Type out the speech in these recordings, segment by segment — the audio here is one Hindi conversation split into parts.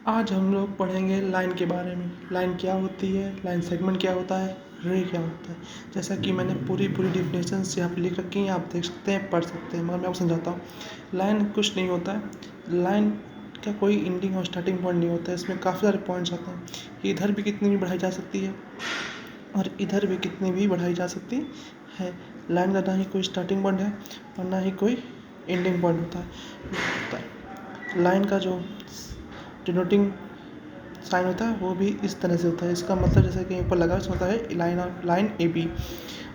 आज हम लोग पढ़ेंगे लाइन के बारे में। लाइन क्या होती है, लाइन सेगमेंट क्या होता है, रे क्या होता है। जैसा कि मैंने पूरी डेफिनेशंस यहाँ पे लिख रखी हैं, आप देख सकते हैं, पढ़ सकते हैं, मगर मैं आपको समझाता हूँ। लाइन कुछ नहीं होता है। लाइन का कोई एंडिंग और स्टार्टिंग पॉइंट नहीं होता है। इसमें काफ़ी सारे पॉइंट्स आते हैं कि इधर भी कितनी भी बढ़ाई जा सकती है और इधर भी कितनी भी बढ़ाई जा सकती है। लाइन का ना ही कोई स्टार्टिंग पॉइंट है और ना ही कोई एंडिंग पॉइंट होता है। लाइन का जो डिनोटिंग साइन होता है वो भी इस तरह से होता है। इसका मतलब जैसे कि ऊपर लगा होता है line A B.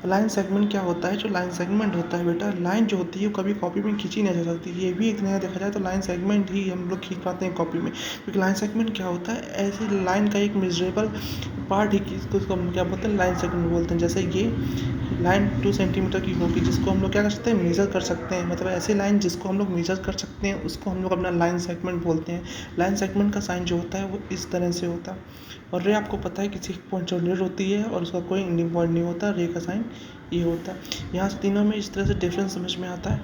Line segment क्या होता है? जो लाइन सेगमेंट होता है बेटा, लाइन जो होती है वो कभी कॉपी में खींची नहीं जा सकती। ये भी एक नया देखा जाए तो लाइन सेगमेंट ही हम लोग खींच पाते हैं कॉपी में, क्योंकि लाइन सेगमेंट क्या होता है, ऐसे लाइन का एक मेजरेबल पार्ट ही उसको हम क्या बोलते हैं, लाइन सेगमेंट बोलते हैं। जैसे ये लाइन 2 सेंटीमीटर की होगी जिसको हम लोग क्या कर सकते हैं, मेज़र कर सकते हैं। मतलब ऐसी लाइन जिसको हम लोग मेज़र कर सकते हैं उसको हम लोग अपना लाइन सेगमेंट बोलते हैं। लाइन सेगमेंट का साइन जो होता है वो इस तरह से होता है। और रे आपको पता है किसी पॉइंट से रे होती है और उसका कोई एंडिंग पॉइंट नहीं होता। रे का साइन ये होता है। यहाँ से तीनों में इस तरह से डिफरेंस समझ में आता है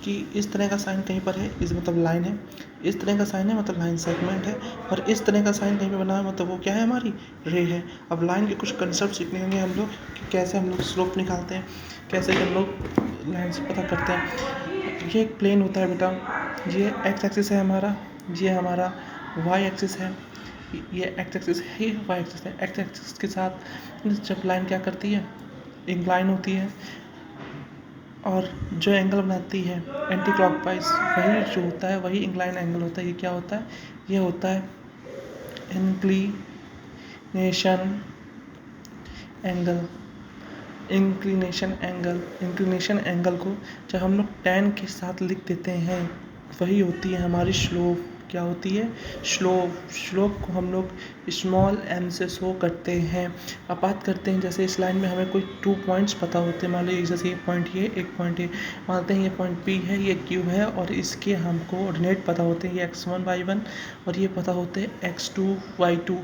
कि इस तरह का साइन कहीं पर है, इस मतलब लाइन है। इस तरह का साइन है मतलब लाइन सेगमेंट है। और इस तरह का साइन कहीं पे बना है मतलब वो क्या है, हमारी रे है। अब लाइन के कुछ कंसेप्ट सीखने होंगे हम लोग कि कैसे हम लोग स्लोप निकालते हैं, कैसे हम लोग लाइन से पता करते हैं। ये एक प्लेन होता है बेटा, ये एक्स एक्सिस है हमारा, ये हमारा वाई एक्सिस है, ये एक्स एक्सिस है, ये वाई एक्सिस है। एक्स एक्सिस के साथ जब लाइन क्या करती है, इंक्लाइन होती है और जो एंगल बनाती है एंटी क्लॉकवाइज, वही जो होता है वही इंक्लाइन एंगल होता है। ये क्या होता है, ये होता है इंक्लिनेशन एंगल। इंक्लिनेशन एंगल को जब हम लोग टैन के साथ लिख देते हैं वही होती है हमारी स्लोप। क्या होती है, स्लोप को हम लोग स्मॉल m से शो करते हैं। अब बात करते हैं जैसे इस लाइन में हमें कोई 2 पॉइंट्स पता होते हैं। मान लीजिए जैसे एक पॉइंट ये, एक पॉइंट ये, मानते हैं ये पॉइंट P है, ये Q है और इसके हमको ऑर्डिनेट पता होते हैं, ये x1 y1 और ये पता होते हैं x2 y2।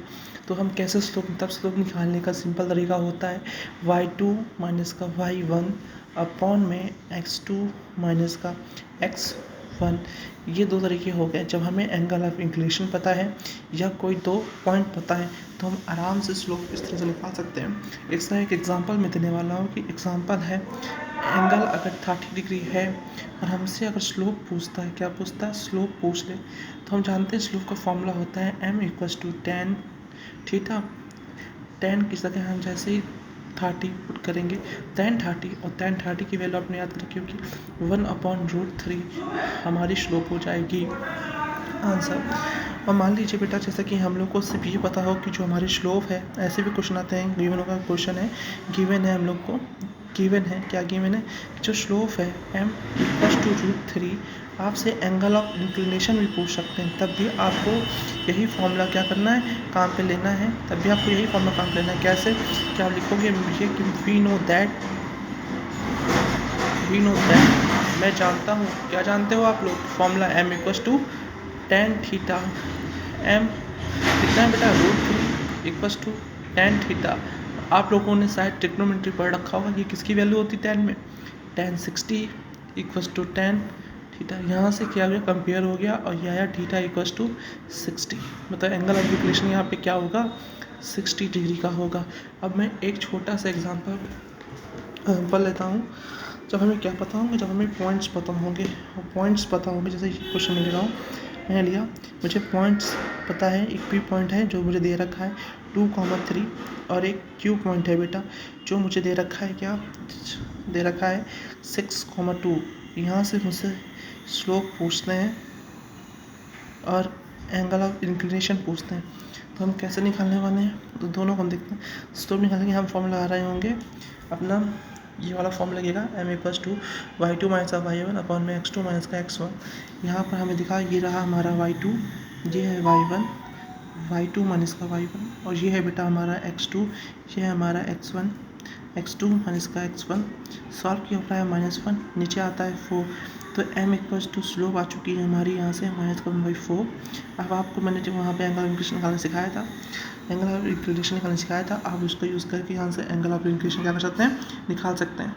तो हम कैसे स्लोप निकालने का सिंपल तरीका होता है y2 माइनस का y1 अपॉन में x2 माइनस का x1। ये दो तरीके हो गए। जब हमें एंगल ऑफ इंक्लिनेशन पता है या कोई दो पॉइंट पता है तो हम आराम से स्लोप इस तरह से निकाल सकते हैं। इसका एक एग्जांपल मैं देने वाला हूँ कि एग्जांपल है, एंगल अगर 30 डिग्री है और हमसे अगर स्लोप पूछता है, क्या पूछता है, स्लोप पूछ ले, तो हम जानते हैं स्लोप का फॉर्मूला होता है m = tan थीटा। tan की जगह हम जैसे ही 30 पुट करेंगे, tan 30 और tan 30 की वैल्यू आपने याद रखी होगी 1/√3 हमारी स्लोप हो जाएगी आंसर। और मान लीजिए बेटा जैसा कि हम लोग को सिर्फ ये पता हो कि जो हमारी स्लोप है, ऐसे भी क्वेश्चन आते हैं, गिवन का क्वेश्चन है, गिवन है हम लोग को, गिवन है क्या, गिवन है जो स्लोप है m = √3। आपसे एंगल ऑफ इंक्लिनेशन भी पूछ सकते हैं, तब भी आपको यही फॉर्मूला क्या करना है, काम पे लेना है। तब भी आपको यही फॉर्मूला काम पे लेना है। कैसे, क्या आप लिखोगे, ये कि वी नो दैट, मैं जानता हूँ, क्या जानते हो आप लोग, formula m = tan theta. m कितना है बेटा, √3 = tan थीटा। आप लोगों ने शायद ट्रिग्नोमेट्री पढ़ रखा होगा, ये किसकी वैल्यू होती है tan में, tan 60 = tan थीटा। यहाँ से क्या हो गया, कंपेयर हो गया और यह आया थीटा = 60। मतलब एंगल ऑफ इंक्लिनेशन यहाँ पे क्या होगा, 60 डिग्री का होगा। अब मैं एक छोटा सा एग्जांपल पढ़ लेता हूँ। जब हमें क्या पता होंगे, जब हमें पॉइंट्स पता होंगे, और पॉइंट्स पता होंगे, जैसे ये क्वेश्चन में ले रहा हूँ, मैं लिया, मुझे पॉइंट्स पता है, एक P पॉइंट है जो मुझे दे रखा है 2,3 और एक Q पॉइंट है बेटा जो मुझे दे रखा है, क्या दे रखा है 6,2। यहाँ से मुझसे स्लोप पूछते हैं और एंगल ऑफ इंक्लिनेशन पूछते हैं, तो हम कैसे निकालने वाले हैं, तो दोनों को हम देखते हैं। स्लोप निकालने के हम फॉर्मूला आ रहे होंगे अपना, ये वाला फॉर्म लगेगा m = y2 - y1 अपॉन में x2 - x1। यहाँ पर हमें दिखा, ये रहा हमारा y2, ये है y1, y2 - y1 और ये है बेटा हमारा x2, ये है हमारा x1, x2 - x1। सॉल्व किया होता है -1, नीचे आता है 4। तो m = स्लोप आ चुकी है हमारी यहाँ से -1/4। अब आपको मैंने जो वहाँ पे एंगल ऑफ इंक्लिनेशन निकालना सिखाया था, एंगल ऑफ इंक्लिनेशन निकालना सिखाया था, आप उसको यूज़ करके यहाँ से एंगल ऑफ इंक्लिनेशन क्या कर सकते हैं, निकाल सकते हैं।